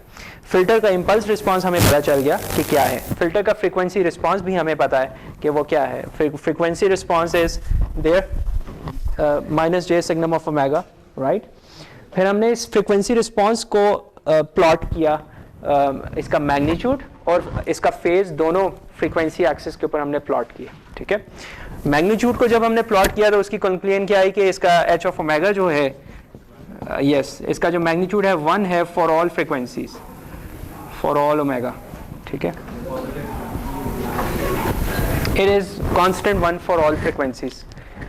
फिल्टर का इम्पल्स रिस्पॉन्स हमें पता चल गया कि क्या है, फिल्टर का फ्रीक्वेंसी रिस्पॉन्स भी हमें पता है कि वो क्या है। Frequency response is there minus J signum of omega, right. फिर हमने इस फ्रीक्वेंसी रिस्पॉन्स को प्लॉट किया, इसका मैग्नीट्यूड और इसका फेज दोनों फ्रीक्वेंसी एक्सिस के ऊपर हमने प्लॉट किया, ठीक है। मैग्नीट्यूड को जब हमने प्लॉट किया तो उसकी कंक्लूजन क्या आई कि इसका एच ऑफ ओमेगा जो है, यस, इसका जो मैग्नीट्यूड है 1 है for all frequencies, for all omega, ठीक है। It is constant 1 for all frequencies,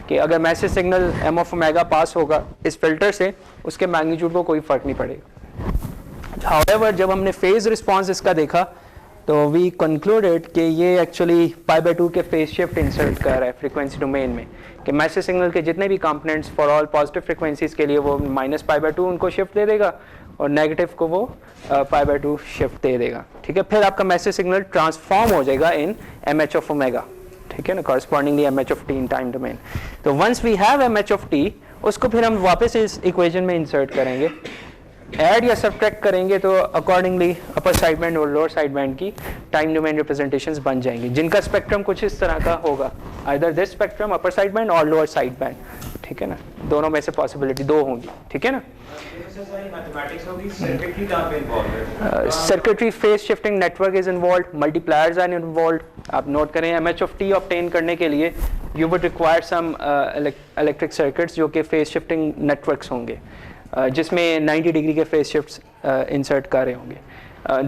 कि अगर message signal M of omega pass होगा इस फिल्टर से, उसके मैग्नीट्यूड को कोई फर्क नहीं पड़ेगा। हाउएवर जब हमने फेज रिस्पॉन्स इसका देखा तो वी कंक्लूडेड कि ये एक्चुअली π/2 के फेज शिफ्ट इंसर्ट कर रहा है फ्रीक्वेंसी डोमेन में, कि मैसेज सिग्नल के जितने भी components for all positive frequencies के लिए वो -π/2 उनको शिफ्ट दे देगा और नेगेटिव को वो π/2 शिफ्ट दे देगा, ठीक है। फिर आपका मैसेज सिग्नल ट्रांसफॉर्म हो जाएगा in M H of omega, ठीक है ना, correspondingly M H of T in time domain. तो once we have M H of T, उसको फिर हम वापस इस इक्वेशन में इंसर्ट करेंगे, ऐड या सब्ट्रैक्ट करेंगे, तो अकॉर्डिंगली अपर साइड बैंड और लोअर साइड बैंड की टाइम डोमेन रिप्रेजेंटेशंस बन जाएंगी, जिनका स्पेक्ट्रम कुछ इस तरह का होगा, either this spectrum upper side band और लोअर साइड बैंड, ठीक है ना, दोनों में से पॉसिबिलिटी 2 होंगी, ठीक है ना। Circuitry phase shifting network is involve, multipliers are involve. आप नोट करें M H of T obtain करने के लिए you would require some electric circuits जो कि फेज शिफ्टिंग नेटवर्क्स होंगे, जिसमें 90 डिग्री के फेज शिफ्ट्स इंसर्ट कर रहे होंगे।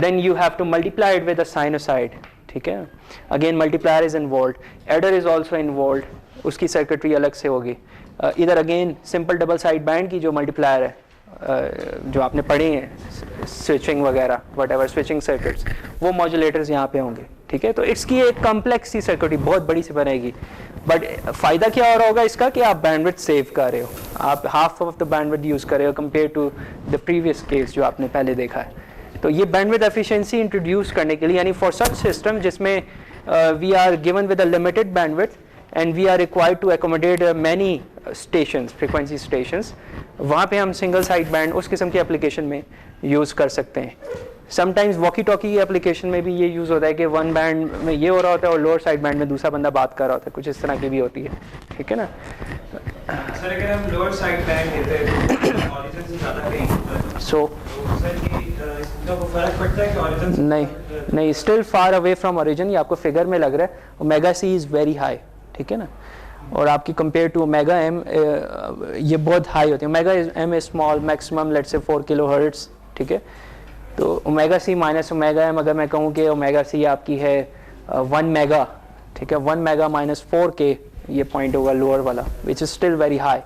Then you have to multiply it with a sinusoid, ठीक है, again multiplier is involve, adder is also involve, उसकी सर्किटरी अलग से होगी। इधर again simple double side band की जो मल्टीप्लायर है, जो आपने पढ़ी हैं स्विचिंग वगैरह वट स्विचिंग सर्किट्स, वो मॉड्यूलेटर्स यहाँ पे होंगे, ठीक है। तो इसकी एक कॉम्प्लेक्स सी सर्किटरी बहुत बड़ी सी बनेगी, बट फ़ायदा क्या हो रहा होगा इसका कि आप बैंडविड्थ सेव कर रहे हो, आप half of the bandwidth use कर रहे हो compare to the previous case जो आपने पहले देखा है। तो ये बैंडविड्थ एफिशिएंसी इंट्रोड्यूस करने के लिए, यानी फॉर सच सिस्टम जिसमें we are given with a limited bandwidth and we are required to accommodate many stations, frequency stations, वहाँ पे हम सिंगल साइड बैंड उस किस्म के एप्लीकेशन में यूज़ कर सकते हैं। समटाइम्स वॉकी टॉकी की एप्लीकेशन में भी ये यूज़ होता है कि वन बैंड में ये हो रहा होता है और लोअर साइड बैंड में दूसरा बंदा बात कर रहा होता है, कुछ इस तरह की भी होती है, ठीक है ना। सर अगर हम लोअर साइड बैंड लेते हैं तो ऑरिजिन से ज़्यादा कहीं सो फर्क पड़ता है कि ऑरिजिन नहीं, still far away from origin, ये आपको फिगर में लग रहा है। Omega C is very high, ठीक है ना, और आपकी कंपेयर टू ओमेगा एम ये बहुत हाई होती है। Omega M is small, maximum let's say 4 kilohertz, ठीक है। तो omega C minus omega M, अगर मैं कहूँ कि ओमेगा सी आपकी है 1 मेगा, ठीक है, 1 मेगा माइनस 4 के ये पॉइंट होगा लोअर वाला, which is still very high,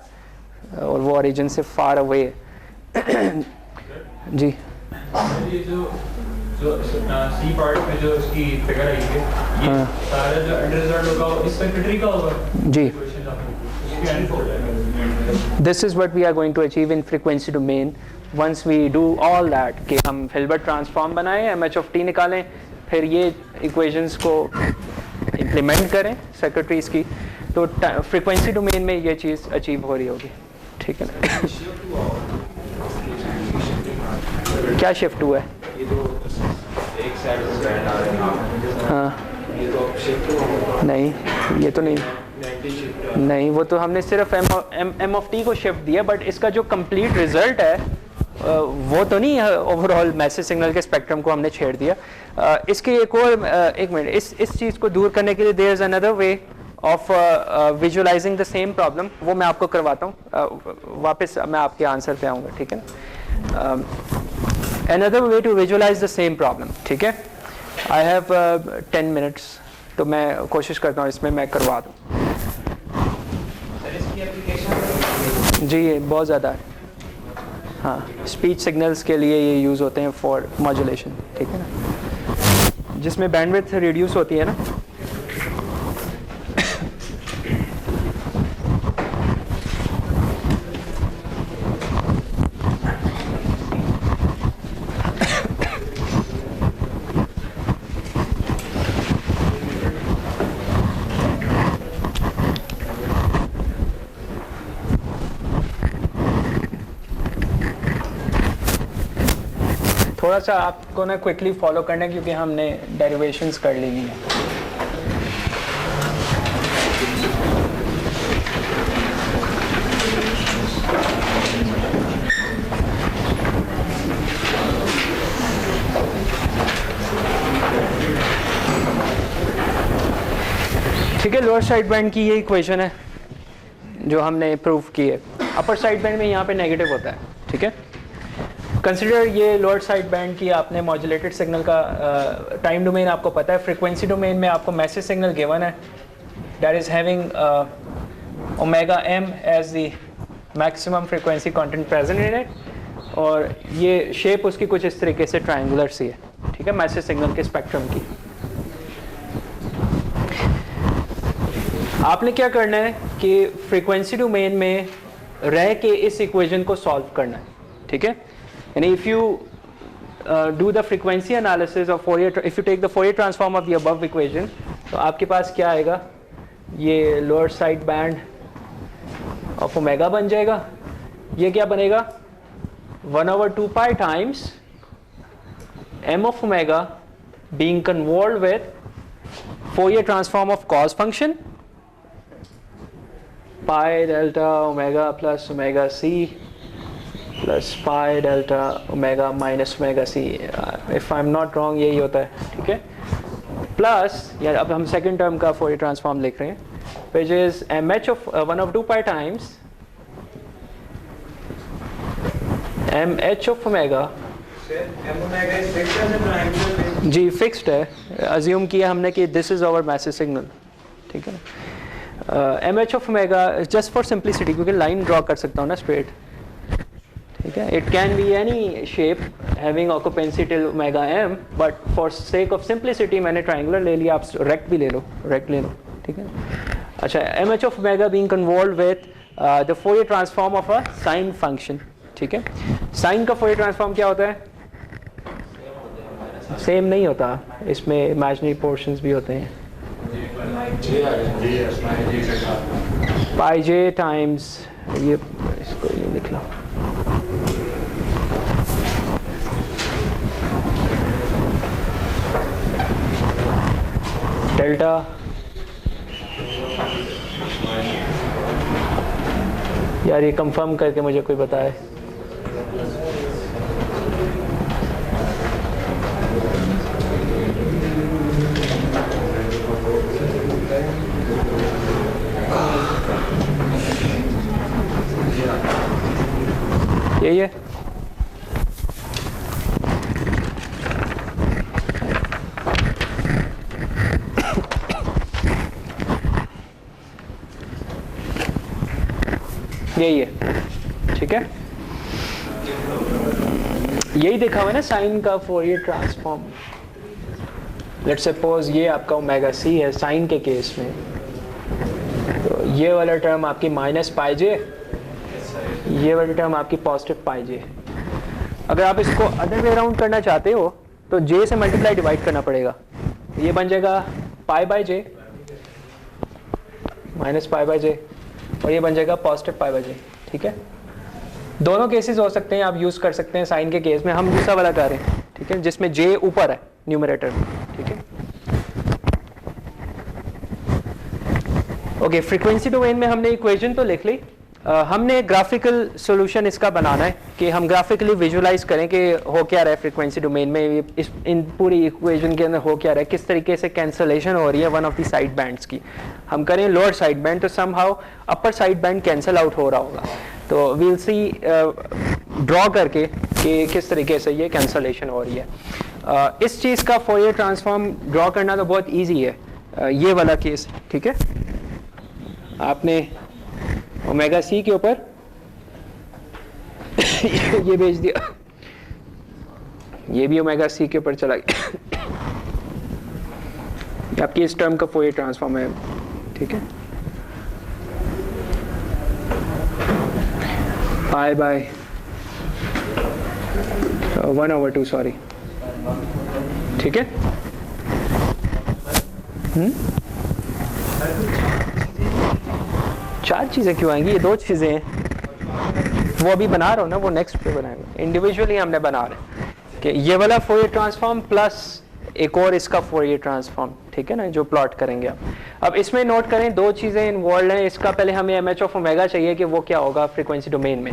और वो ओरिजिन से फार अवे जी। ये जो सी पार्ट में जो इसकी फिगर आई है, ये सारा जो एंड रिजल्ट होगा इस सर्किटरी का होगा जी। This is what we are going to achieve in frequency domain once we do all that, कि हम हिल्बर्ट ट्रांसफॉर्म बनाएं, एम एच ऑफ टी निकालें, फिर ये इक्वेशंस को इम्प्लीमेंट करें सर्किटरीज की, तो फ्रीक्वेंसी डोमेन में ये चीज़ अचीव हो रही होगी, ठीक है ना। क्या शिफ्ट हुआ है? ये तो एक साइड से बैंड आ रहे हैं, हाँ, ये तो शिफ्ट हुआ नहीं, ये तो नहीं, नहीं, वो तो हमने सिर्फ एम ऑफ टी को शिफ्ट दिया, बट इसका जो कंप्लीट रिजल्ट है वो तो नहीं है। ओवरऑल मैसेज सिग्नल के स्पेक्ट्रम को हमने छेड़ दिया। इसके एक और एक मिनट, इस चीज़ को दूर करने के लिए there is another way of visualising the same problem, वो मैं आपको करवाता हूँ। वापस मैं आपके आंसर पे आऊँगा, ठीक है ना। Another way to visualise the same problem, ठीक है। आई हैव 10 मिनट्स, तो मैं कोशिश करता हूँ इसमें मैं करवा दूँ। जी ये बहुत ज़्यादा है, हाँ। स्पीच सिग्नल्स के लिए ये यूज़ होते हैं फॉर मॉड्यूलेशन, ठीक है ना, जिसमें बैंडविड्थ रिड्यूस होती है ना। थोड़ा सा आपको ना क्विकली फॉलो करना है क्योंकि हमने डेरिवेशंस कर ली हैं। ठीक है, लोअर साइड बैंड की ये इक्वेशन है जो हमने प्रूव की है। अपर साइड बैंड में यहाँ पे नेगेटिव होता है, ठीक है। कंसिडर ये लोअर साइड बैंड की आपने मॉड्यूलेटेड सिग्नल का टाइम डोमेन आपको पता है। फ्रीक्वेंसी डोमेन में आपको मैसेज सिग्नल गिवन है that is having omega M as the maximum frequency content present in it, और ये शेप उसकी कुछ इस तरीके से ट्रायंगुलर सी है, ठीक है, मैसेज सिग्नल के स्पेक्ट्रम की। आपने क्या करना है कि फ्रीक्वेंसी डोमेन में रह के इस इक्वेशन को सॉल्व करना है, ठीक है। यानी if you do the frequency analysis of Fourier, if you take the Fourier transform of the above equation, तो आपके पास क्या आएगा, ये lower side band of omega बन जाएगा। ये क्या बनेगा, 1/2 pi times m of omega being convolved with Fourier transform of cos function pi delta omega plus omega c plus pi delta omega minus omega c, if I'm not wrong यही होता है, ठीक है। प्लस यार अब हम second term का Fourier transform लिख रहे हैं, which is mh of 1/2 pi times mh of omega। जी फिक्स्ड है, अज्यूम किया हमने कि this is our message signal, ठीक है। mh of omega just for simplicity, क्योंकि लाइन ड्रॉ कर सकता हूँ ना स्ट्रेट, ठीक है। It can be any shape having occupancy till omega m, but for sake of simplicity मैंने ट्रायंगुलर ले लिया, आप रेक्ट भी ले लो, रेक्ट ले लो, ठीक है। अच्छा, mh of omega being convolved with the Fourier transform of a sine function, ठीक है। साइन का फोरियर ट्रांसफॉर्म क्या होता है, सेम नहीं होता, इसमें इमेजिनरी पोर्शंस भी होते हैं। पाई जे टाइम्स, ये इसको ये लिख लो, डेल्टा यार ये कंफर्म करके मुझे कोई बताए। यही है, यही है, ठीक है। यही देखा हुआ ना साइन का फोरियर ट्रांसफॉर्म। लेट्स सपोज ये आपका ओमेगा सी है साइन के केस में, तो ये वाला टर्म आपकी माइनस पाई जे, ये वाली टर्म आपकी पॉजिटिव पाई जे। अगर आप इसको अदर वे अराउंड करना चाहते हो तो जे से मल्टीप्लाई डिवाइड करना पड़ेगा, ये बन जाएगा pi by J minus pi by J, और ये बन जाएगा पॉजिटिव पाई बाय जे, ठीक है। दोनों केसेस हो सकते हैं, आप यूज कर सकते हैं साइन के केस में। हम दूसरा वाला कर रहे हैं, ठीक है, जिसमें जे ऊपर है न्यूमरेटर में, ठीक है। ओके, फ्रीक्वेंसी डोमेन में हमने इक्वेशन तो लिख ली, हमने ग्राफिकल सॉल्यूशन इसका बनाना है कि हम ग्राफिकली विजुलाइज करें कि हो क्या रहा है फ्रीक्वेंसी डोमेन में, इन पूरी इक्वेशन के अंदर हो क्या रहा है, किस तरीके से कैंसलेशन हो रही है one of the side bands की। हम करें लोअर साइड बैंड तो समहाउ अपर साइड बैंड कैंसिल आउट हो रहा होगा, तो वील सी ड्रॉ करके कि किस तरीके से ये कैंसलेशन हो रही है। इस चीज़ का फोरियर ट्रांसफॉर्म ड्रॉ करना तो बहुत ईजी है, ये वाला केस, ठीक है। आपने ओमेगा सी के ऊपर ये भेज दिया, ये भी ओमेगा सी के ऊपर चला गया। आपकी इस टर्म का फोरियर ट्रांसफॉर्म है, ठीक है। पाई बाय 1/2, सॉरी, ठीक है। चार चीज़ें क्यों आएंगी, ये दो चीज़ें हैं, वो अभी बना रहा हूँ ना, वो नेक्स्ट पे बनाएंगे। इंडिविजुअली हमने बना रहे हैं कि ये वाला फोरियर ट्रांसफॉर्म प्लस एक और इसका फोरियर ट्रांसफॉर्म, ठीक है ना, जो प्लॉट करेंगे आप। अब इसमें नोट करें दो चीज़ें इन्वॉल्व हैं। इसका पहले हमें एमएच ऑफ ओमेगा चाहिए कि वो क्या होगा फ्रीक्वेंसी डोमेन में,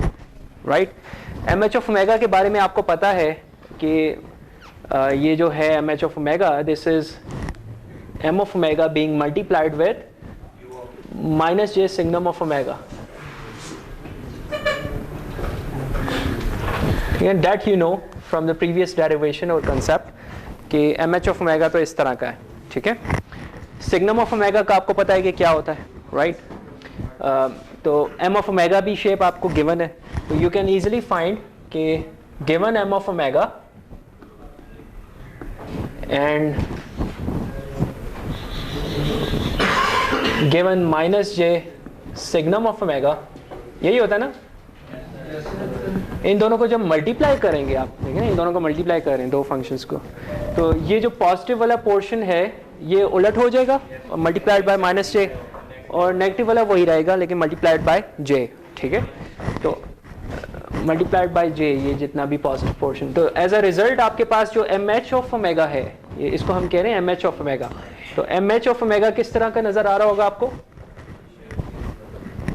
राइट। एमएच ऑफ ओमेगा के बारे में आपको पता है कि ये जो है M H of omega, this is M of omega being multiplied with minus j signum of omega, and that you know from the previous derivation or concept कि mh of omega तो इस तरह का है, ठीक है। signum of omega का आपको पता है कि क्या होता है, right? तो m of omega भी शेप आपको given है, तो you can easily find कि given m of omega and given minus j signum of omega, यही होता है ना। इन दोनों को जब मल्टीप्लाई करेंगे आप, ठीक है ना, इन दोनों को मल्टीप्लाई कर रहे हैं दो फंक्शंस को, तो ये जो पॉजिटिव वाला पोर्शन है ये उलट हो जाएगा मल्टीप्लाइड बाय माइनस जे, और नेगेटिव वाला वही रहेगा लेकिन मल्टीप्लाइड बाय जे, ठीक है। तो मल्टीप्लाइड बाय जे, ये जितना भी पॉजिटिव पोर्शन, तो एज अ रिजल्ट आपके पास जो एम एच ऑफ ओमेगा है, ये इसको हम कह रहे हैं एम एच ऑफ ओमेगा। तो एम एच ऑफ ओमेगा किस तरह का नजर आ रहा होगा आपको,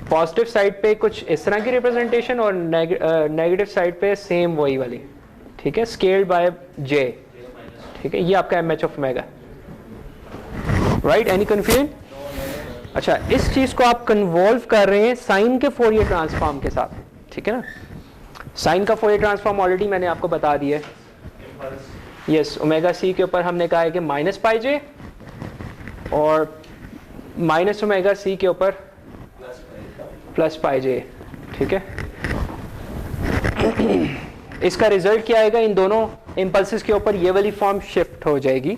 पॉजिटिव साइड पे कुछ इस तरह की रिप्रेजेंटेशन और नेगेटिव साइड पे सेम वही वाली, ठीक है, स्केल्ड बाय जे, ठीक है। ये आपका M H of omega, right. Any confusion? अच्छा, इस चीज को आप कन्वॉल्व कर रहे हैं साइन के फोरियर ट्रांसफॉर्म के साथ, ठीक है ना। साइन का फोरियर ट्रांसफॉर्म ऑलरेडी मैंने आपको बता दिया है। यस, ओमेगा सी के ऊपर हमने कहा है कि माइनस पाई जे, और माइनस ओमेगा सी के ऊपर प्लस पाई जे, ठीक है। इसका रिजल्ट क्या आएगा, इन दोनों इम्पल्सेस के ऊपर ये वाली फॉर्म शिफ्ट हो जाएगी।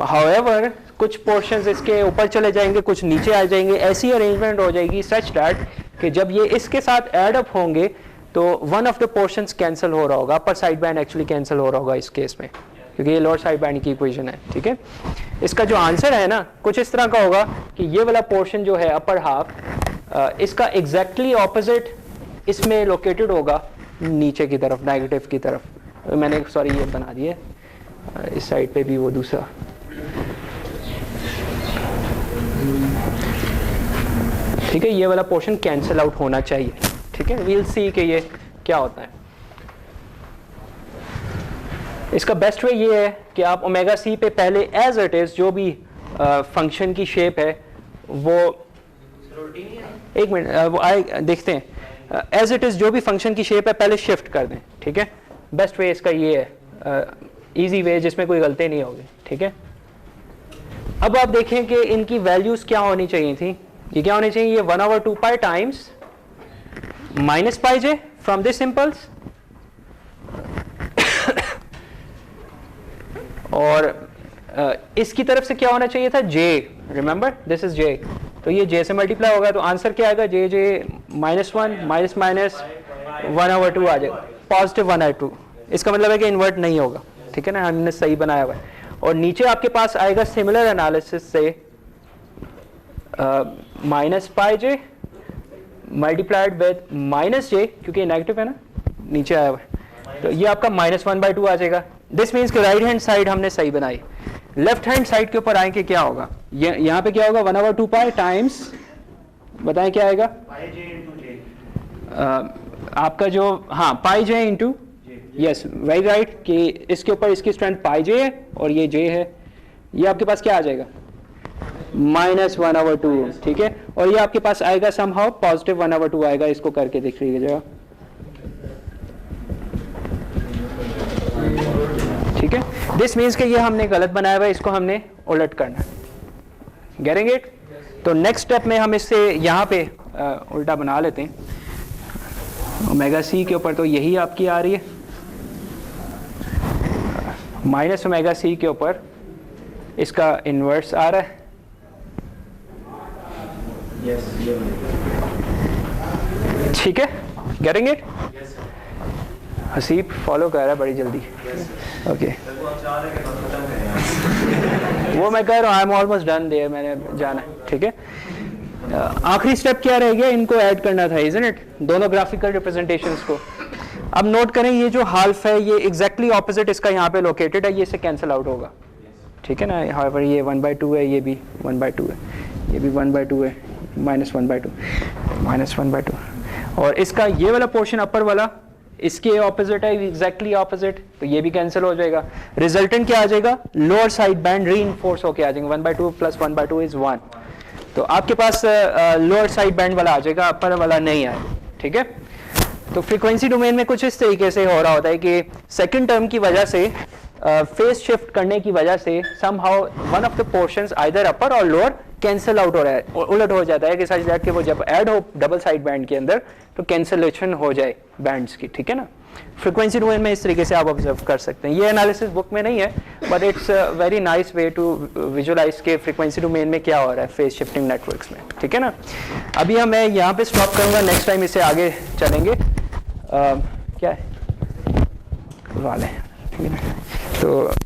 हाउएवर कुछ पोर्शंस इसके ऊपर चले जाएंगे, कुछ नीचे आ जाएंगे, ऐसी अरेंजमेंट हो जाएगी सच दैट कि जब ये इसके साथ ऐड अप होंगे तो one of the portions cancel हो रहा होगा, अपर साइड बैंड एक्चुअली कैंसिल हो रहा होगा इस केस में, क्योंकि ये लोअर साइड बैंड की इक्वेशन है, ठीक है। इसका जो आंसर है ना कुछ इस तरह का होगा कि ये वाला पोर्शन जो है अपर हाफ, इसका एग्जैक्टली ऑपोजिट इसमें लोकेटेड होगा नीचे की तरफ, नेगेटिव की तरफ। मैंने सॉरी ये बना दिया, इस साइड पे भी वो दूसरा, ठीक है। ये वाला पोर्शन कैंसिल आउट होना चाहिए, ठीक है। वील सी कि ये क्या होता है। इसका बेस्ट वे ये है कि आप ओमेगा सी पे पहले एज इट इज जो भी फंक्शन की शेप है वो, एक मिनट वो आए देखते हैं, एज इट इज जो भी फंक्शन की शेप है पहले शिफ्ट कर दें, ठीक है। बेस्ट वे इसका ये है, इजी वे जिसमें कोई गलती नहीं होगी, ठीक है। अब आप देखें कि इनकी वैल्यूज क्या होनी चाहिए थी, ये क्या होनी चाहिए, ये 1/2 pi times minus pi J from this impulse, और इसकी तरफ से क्या होना चाहिए था, जे, रिमेंबर दिस इज जे, तो ये जे से मल्टीप्लाई होगा, तो आंसर क्या आएगा, जे जे -1 माइनस माइनस 1/2 आ जाएगा, पॉजिटिव 1/2। इसका मतलब है कि इन्वर्ट नहीं होगा, ठीक है ना, हमने सही बनाया हुआ है। और नीचे आपके पास आएगा सिमिलर एनालिसिस से minus pi J multiplied with minus J, क्योंकि नेगेटिव है ना, नीचे आया हुआ है, तो ये आपका -1/2 आ जाएगा। दिस मीन्स कि राइट हैंड साइड हमने सही बनाई। लेफ्ट हैंड साइड के ऊपर आए कि क्या होगा, यहाँ पे क्या होगा, 1/2 पाई टाइम्स बताएं क्या आएगा? आपका जो हाँ पाई J into, yes very right, कि इसके ऊपर इसकी स्ट्रेंथ पाई जे है और ये जे है, ये आपके पास क्या आ जाएगा? -1/2, ठीक है। और ये आपके पास आएगा समहाउ पॉजिटिव 1/2 आएगा, इसको करके देख लीजिएगा, ठीक है। दिस मीन्स कि ये हमने गलत बनाया हुआ है, इसको हमने उलट करना है, गेटिंग इट? तो नेक्स्ट स्टेप में हम इससे यहाँ पे उल्टा बना लेते हैं। ओमेगा सी के ऊपर तो यही आपकी आ रही है, माइनस ओमेगा सी के ऊपर इसका इन्वर्स आ रहा है, ठीक है, गेटिंग इट? हसीब फॉलो कर रहा है बड़ी जल्दी, ओके। वो मैं कह रहा हूँ, I am almost done there, मैंने जाना है, ठीक है। आखिरी स्टेप क्या रह गया? इनको ऐड करना था, इजंट इट, दोनों ग्राफिकल रिप्रेजेंटेशंस को। अब नोट करें, ये जो हाल्फ है ये एग्जैक्टली ऑपोजिट इसका यहाँ पे लोकेटेड है, ये से कैंसिल आउट होगा, ठीक है ना। हाउएवर ये 1/2 है, ये भी 1/2 है, ये भी 1/2 है, -1/2, और इसका ये वाला पोर्शन अपर वाला इसके ऑपोजिट है, एग्जैक्टली ऑपोजिट, तो ये भी कैंसिल हो जाएगा। रिजल्टेंट क्या आ जाएगा? लोअर साइड बैंड रीइंफोर्स होके आ जाएंगे, 1/2 + 1/2 इज 1, तो आपके पास लोअर साइड बैंड वाला आ जाएगा, अपर वाला नहीं आएगा, ठीक है। तो फ्रीक्वेंसी डोमेन में कुछ इस तरीके से हो रहा होता है कि सेकंड टर्म की वजह से फेज शिफ्ट करने की वजह से somehow one of the portions either upper और लोअर कैंसिल आउट हो रहा है, उलट हो जाता है कि सच दैट कि वो जब ऐड हो डबल साइड बैंड के अंदर तो कैंसिलेशन हो जाए बैंड्स की, ठीक है ना। फ्रीक्वेंसी डोमेन में इस तरीके से आप ऑब्जर्व कर सकते हैं। ये एनालिसिस बुक में नहीं है, but it's very nice way to visualise के फ्रीक्वेंसी डोमेन में क्या हो रहा है फेज शिफ्टिंग नेटवर्क्स में, ठीक है ना। अभी मैं यहाँ पे स्टॉप करूँगा, नेक्स्ट टाइम इससे आगे चलेंगे। क्या है वाले, ठीक है ना। तो